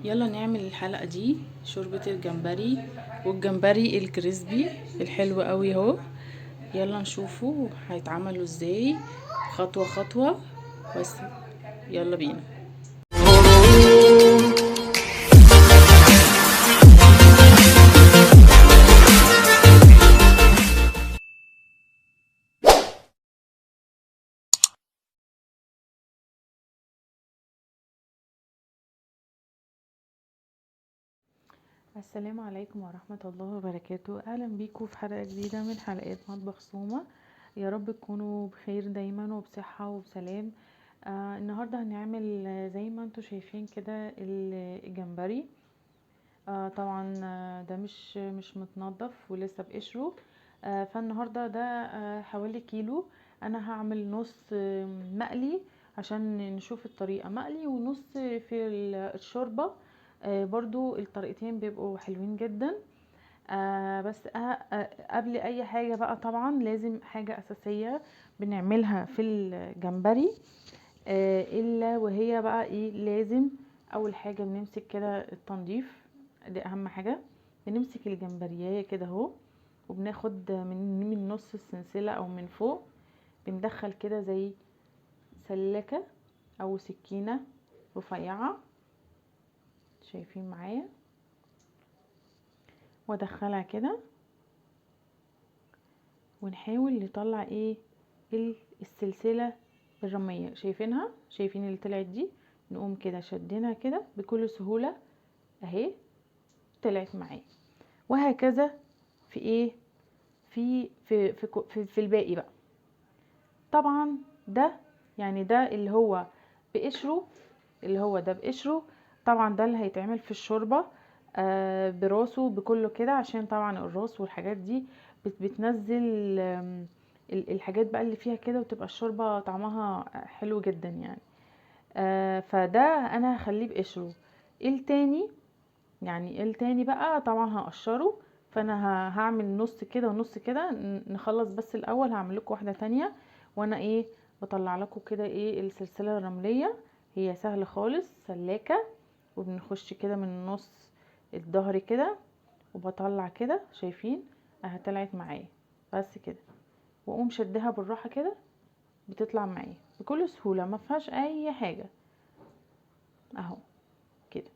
يلا نعمل الحلقة دي شوربة الجمبري والجمبري الكريسبي الحلو قوي اهو. يلا نشوفه هيتعملوا ازاي خطوة خطوة بس. يلا بينا. السلام عليكم ورحمة الله وبركاته. اهلا بيكم في حلقة جديدة من حلقات مطبخ سومة. يا رب تكونوا بخير دايما وبصحة وبسلام. النهاردة هنعمل زي ما انتوا شايفين كده الجمبري. طبعا ده مش متنضف ولسه بقشره. فالنهارده ده حوالي كيلو. انا هعمل نص مقلي عشان نشوف الطريقة، مقلي ونص في الشوربة. برضو الطريقتين بيبقوا حلوين جدا. بس قبل اي حاجة بقى طبعا لازم حاجة اساسية بنعملها في الجمبري. الا وهي بقى ايه؟ لازم اول حاجة بنمسك كده التنظيف، دي اهم حاجة. بنمسك الجمبرياية كده اهو، وبناخد من نص السلسلة او من فوق، بندخل كده زي سلكة او سكينة رفيعة، شايفين معايا، وادخلها كده ونحاول نطلع ايه؟ السلسلة الرمية، شايفينها؟ شايفين اللي طلعت دي؟ نقوم كده شدينها كده بكل سهولة اهي، طلعت معايا. وهكذا في ايه؟ في الباقي بقى. طبعا ده يعني ده اللي هو بقشره، اللي هو ده بقشره. طبعا ده اللي هيتعمل في الشوربة براسه بكله كده، عشان طبعا الراس والحاجات دي بتنزل الحاجات بقى اللي فيها كده، وتبقى الشوربة طعمها حلو جدا يعني. فده انا هخليه بقشره. التاني يعني التاني بقى طبعا هقشره. فانا هعمل نص كده ونص كده، نخلص بس الاول هعمل لكم واحده تانية. وانا ايه؟ بطلع لكم كده ايه السلسله الرمليه. هي سهله خالص، سلاكه، وبنخش كده من النص الظهر كده، وبطلع كده، شايفين؟ اهي طلعت معايا بس كده، واقوم شدها بالراحه كده، بتطلع معايا بكل سهوله، ما فيهاش اي حاجه اهو كده.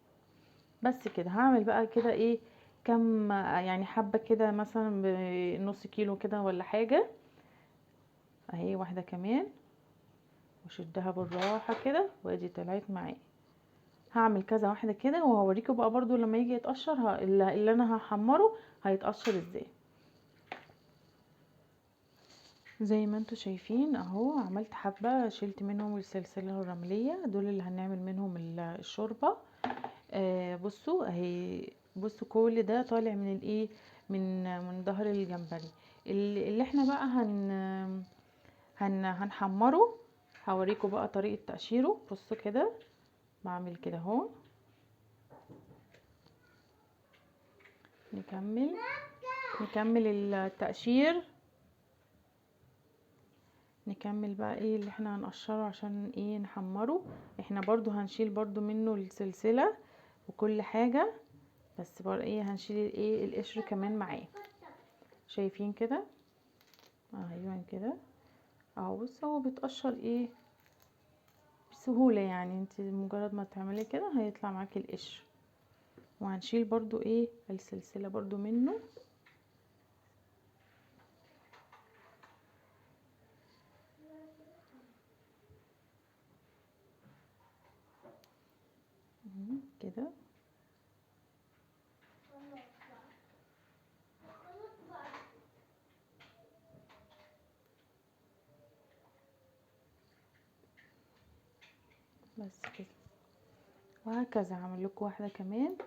بس كده هعمل بقى كده ايه؟ كم يعني حبة كده، مثلا بنص كيلو كده ولا حاجة اهي. واحدة كمان، وشدها بالراحة كده، وادي طلعت معايا. هعمل كذا واحدة كده، وهوريكم بقى برضو لما يجي يتقشر اللي انا هحمره هيتقشر ازاي. زي ما انتوا شايفين اهو، عملت حبة شلت منهم السلسلة الرملية، دول اللي هنعمل منهم الشوربة. بصوا اهي، بصوا كل ده طالع من الايه؟ من ظهر الجمبري. اللي احنا بقى هنحمره. هوريكم بقى طريقة تقشيره. بصوا كده، بعمل كده اهو. نكمل التقشير. نكمل بقى ايه اللي احنا هنقشره عشان ايه؟ نحمره. احنا برضو هنشيل برضو منه السلسلة وكل حاجة، بس برضو ايه؟ هنشيل ايه؟ القشر كمان معاه. شايفين كده؟ ايوه كده اهو. بص، هو بيتقشر ايه؟ بسهولة يعني، انت مجرد ما تعملي كده هيطلع معاكي القشر. وهنشيل برضو ايه؟ السلسلة برضو منه. كده بس كده. وهكذا هعمل لكم واحدة كمان.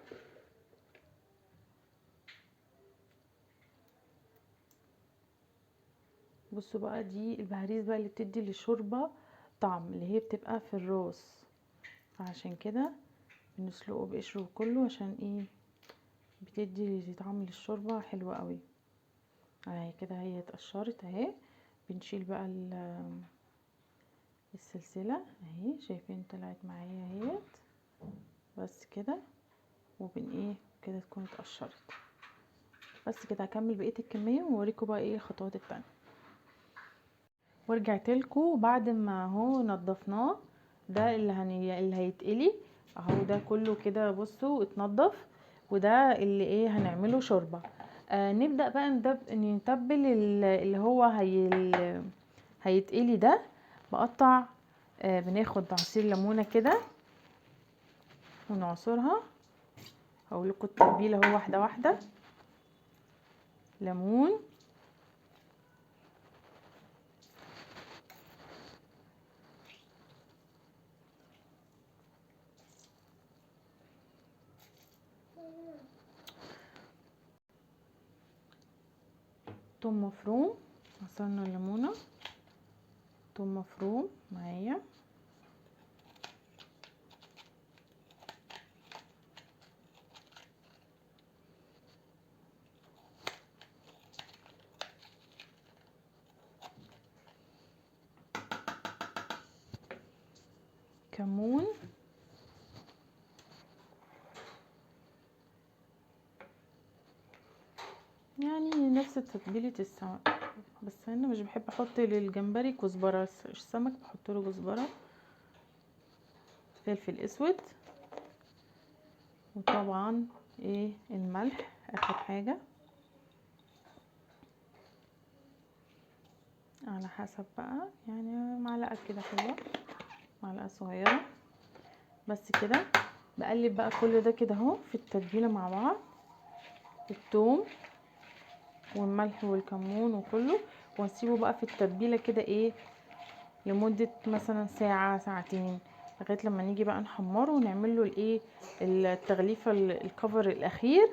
بصوا بقى، دي البهاريز بقى اللي بتدي للشوربة طعم، اللي هي بتبقى في الراس. فعشان كده بنسلقه بقشره كله، عشان ايه؟ بتدي طعم للشوربة حلوة قوي. اهي كده هي اتقشرت اهي. بنشيل بقى السلسلة اهي، شايفين طلعت معايا اهيت. بس كده ايه كده تكون اتقشرت. بس كده هكمل بقيه الكميه واوريكم بقى ايه الخطوات التانية. ورجعت لكم بعد ما اهو نضفناه. ده اللي هيتقلي اهو، ده كله كده بصوا اتنضف. وده اللي ايه هنعمله شوربه. نبدا بقى نتبل اللي هو هيتقلي ده. بقطع بناخد عصير ليمونه كده ونعصرها. هقول لكم التتبيله اهو واحده واحده. ليمون، توم مفروم، عصرنا الليمونه، توم مفروم معايا، كمون، يعني نفس تتبيله السمك. بس انا مش بحب احط للجمبري كزبره، السمك بحط له كزبره. فلفل اسود، وطبعا ايه الملح اخر حاجه على حسب بقى، يعني معلقه كده حلوه، معلقه صغيره. بس كده بقلب بقى كل ده كده اهو في التتبيله مع بعض، الثوم والملح والكمون وكله، واسيبه بقى في التتبيله كده ايه لمده مثلا ساعه ساعتين، لغايه لما نيجي بقى نحمره ونعمل له الايه التغليفه الكفر الاخير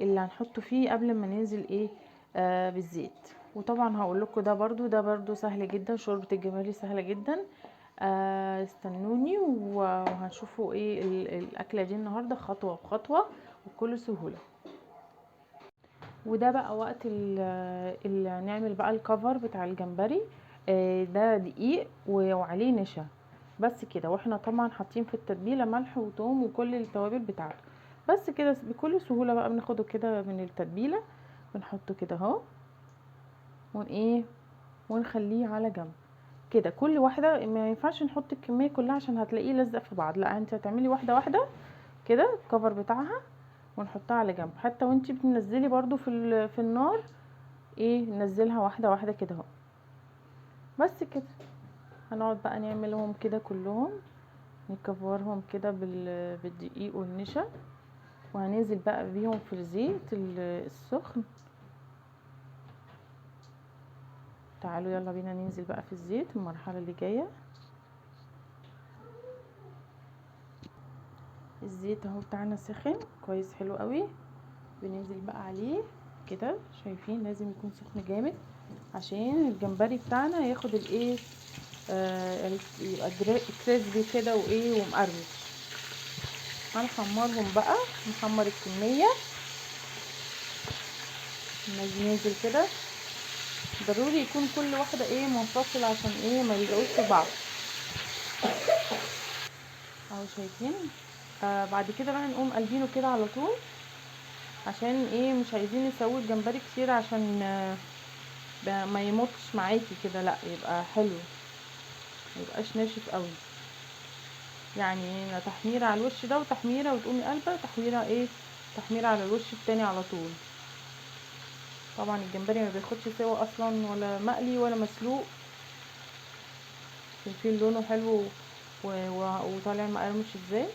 اللي هنحطه فيه قبل ما ننزل ايه بالزيت. وطبعا هقول لكم ده برضو سهل جدا، شوربه الجمبري سهله جدا. استنوني وهنشوفوا ايه الاكله دي النهارده خطوه بخطوه وبكل سهوله. وده بقى وقت اللي نعمل بقى الكفر بتاع الجمبري. ده دقيق وعليه نشا بس كده، واحنا طبعا حاطين في التتبيله ملح وثوم وكل التوابل بتاعته. بس كده بكل سهوله بقى بناخده كده من التتبيله، بنحطه كده اهو ونخليه على جنب كده. كل واحده ما ينفعش نحط الكميه كلها عشان هتلاقيه لزق في بعض، لا انت هتعملي واحده واحده كده الكفر بتاعها ونحطها على جنب. حتى وانتي بتنزلي برضو في النار ننزلها واحده واحده كده اهو. بس كده هنقعد بقى نعملهم كده كلهم، نكفرهم كده بالدقيق والنشا، وهننزل بقى بيهم في الزيت السخن. تعالوا يلا بينا ننزل بقى في الزيت المرحله اللي جايه. الزيت اهو بتاعنا سخن كويس حلو قوي، بننزل بقى عليه كده. شايفين لازم يكون سخن جامد عشان الجمبري بتاعنا ياخد الايه يبقى كريسبي كده ومقرمش. هنحمرهم بقى، نحمر الكميه، ننزل كده. ضروري يكون كل واحده منفصله عشان ما يلزقوش في بعض اهو شايفين. بعد كده بقى نقوم قلبينه كده على طول، عشان مش عايزين نسوي الجمبري كتير عشان ما يمطش معاكي كده، لا يبقى حلو، ما يبقاش ناشف قوي. يعني تحميره على الوش ده وتحميره وتقومي قلبه تحميره تحميره على الوش التاني على طول. طبعا الجمبري ما بياخدش سوا اصلا، ولا مقلي ولا مسلوق. شايفين لونه حلو وطالع مقرمش ازاي.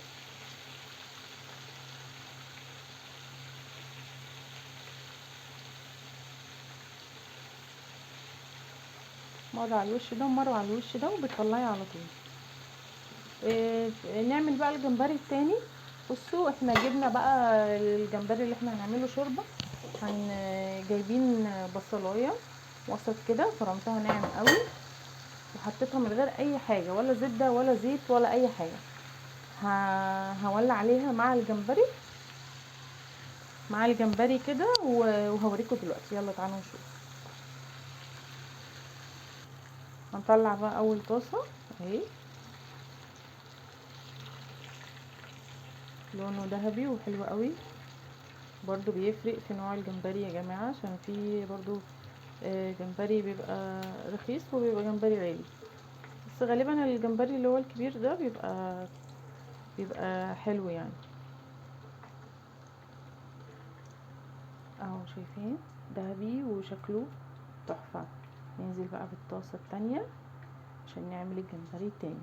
مره على الوش ده ومره على الوش ده وبتطلعي على طول. نعمل بقى الجمبري التاني. بصوا احنا جبنا بقى الجمبري اللي احنا هنعمله شوربه. جايبين بصلايه وسط كده، فرمتها ناعم قوي وحطيتها من غير اي حاجه، ولا زبده ولا زيت ولا اي حاجه. هولع عليها مع الجمبري كده وهوريكم دلوقتي. يلا تعالوا نشوف. هنطلع بقى اول طاسه اهي، لونه ذهبي وحلو قوي. برضو بيفرق في نوع الجمبري يا جماعة، عشان في برضو جمبري بيبقى رخيص وبيبقى جمبري غالي، بس غالبا الجمبري اللي هو الكبير ده بيبقى حلو يعني. اهو شايفين ذهبي وشكله تحفة. ننزل بقى بالطاسة التانية عشان نعمل الجمبري التاني.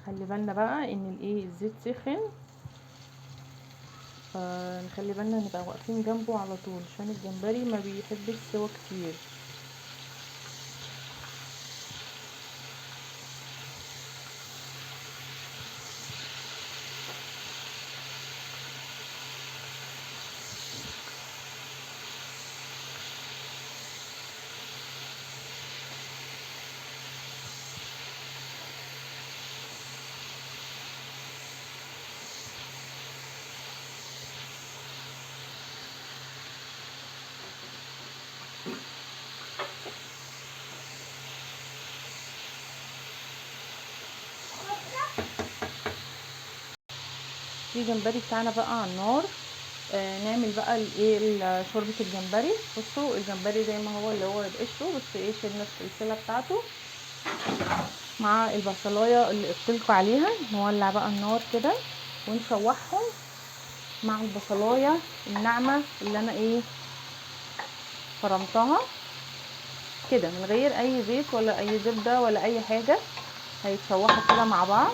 خلي بالنا بقى ان الزيت سخن، فنخلي بالنا نبقى واقفين جنبه على طول عشان الجمبري ما بيحبش سوا كتير. في جمبري بتاعنا بقى على النار. نعمل بقى شوربه الجمبري. بصوا الجمبري زي ما هو اللي هو بقشره، بس شلنا السلسله بتاعته مع البصلايه اللي قلتلكوا عليها. نولع بقى النار كده ونشوحهم مع البصلايه الناعمه اللي انا فرمتها كده من غير اي زيت ولا اي زبده ولا اي حاجه. هيتشوحوا كده مع بعض.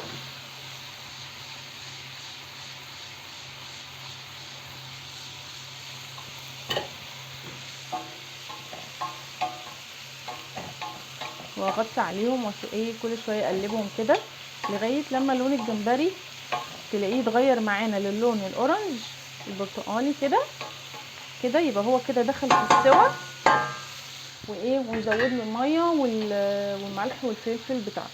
واغطي عليهم كل شويه اقلبهم كده لغايه لما لون الجمبري تلاقيه اتغير معانا للون الاورنج البرتقالي كده يبقى هو كده دخل في السوا. ونزود له الميه والملح والفلفل بتاعته.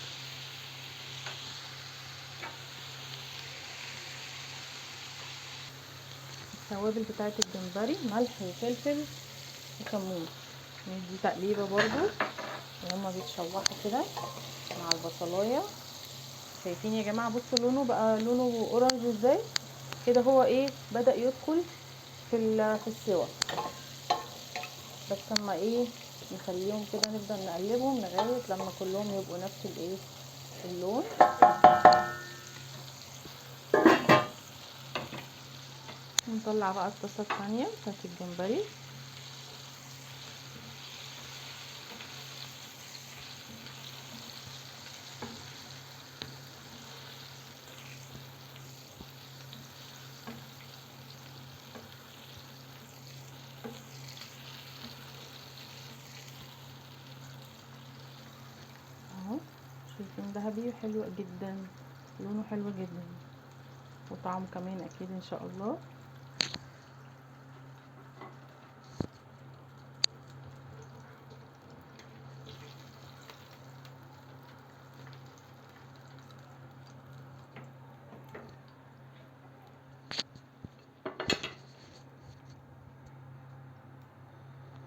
التوابل بتاعه الجمبري ملح وفلفل وكمون. ندي تقليبه برضو وهما بيتشوحوا كده مع البصلايه. شايفين يا جماعه؟ بصوا لونه بقى لونه اورنج ازاي كده. هو بدأ يدخل في السوا. بس اما نخليهم كده نفضل نقلبهم لغايه لما كلهم يبقوا نفس اللون. ونطلع بقى الطاسه الثانيه بتاعت الجمبري. اهو شايفين ذهبي وحلو جدا، لونه حلو جدا وطعمه كمان اكيد ان شاء الله.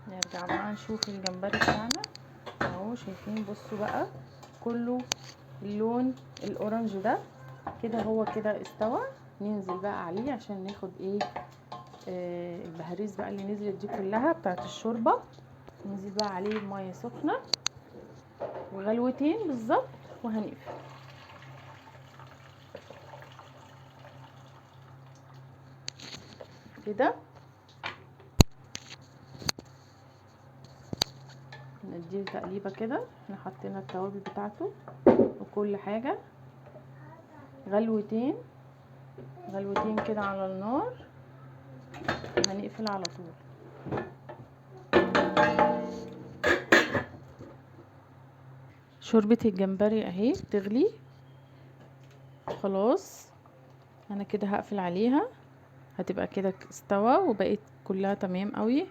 نرجع بقى نشوف الجمبري بتاعنا. اهو شايفين؟ بصوا بقى كله اللون الاورنج ده كده. هو كده استوى. ننزل بقى عليه عشان ناخد البهاريز بقى اللي نزلت دي كلها بتاعت الشوربه. ننزل بقى عليه بميه سخنه وغلوتين بالظبط وهنقفل كده. نديله تقليبه كده. احنا حطينا التوابل بتاعته وكل حاجه. غلوتين كده على النار وهنقفل على طول. شوربة الجمبري اهي بتغلي خلاص. انا كده هقفل عليها. هتبقى كده استوى وبقت كلها تمام قوي.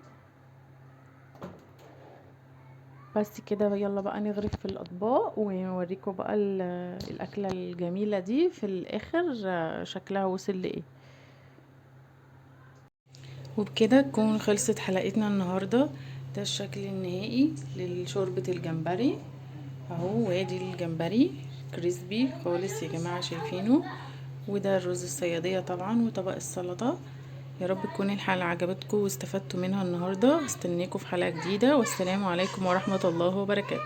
بس كده يلا بقى نغرف في الاطباق ونوريكم بقى الاكله الجميله دي في الاخر شكلها وصل لايه. وبكده تكون خلصت حلقتنا النهاردة. ده الشكل النهائي لشوربة الجمبري اهو، وادي الجمبري كريسبي خالص يا جماعة شايفينه، وده الرز الصيادية طبعا وطبق السلطة. يا رب تكون الحلقة عجبتكم واستفدتوا منها النهاردة. استناكم في حلقة جديدة، والسلام عليكم ورحمة الله وبركاته.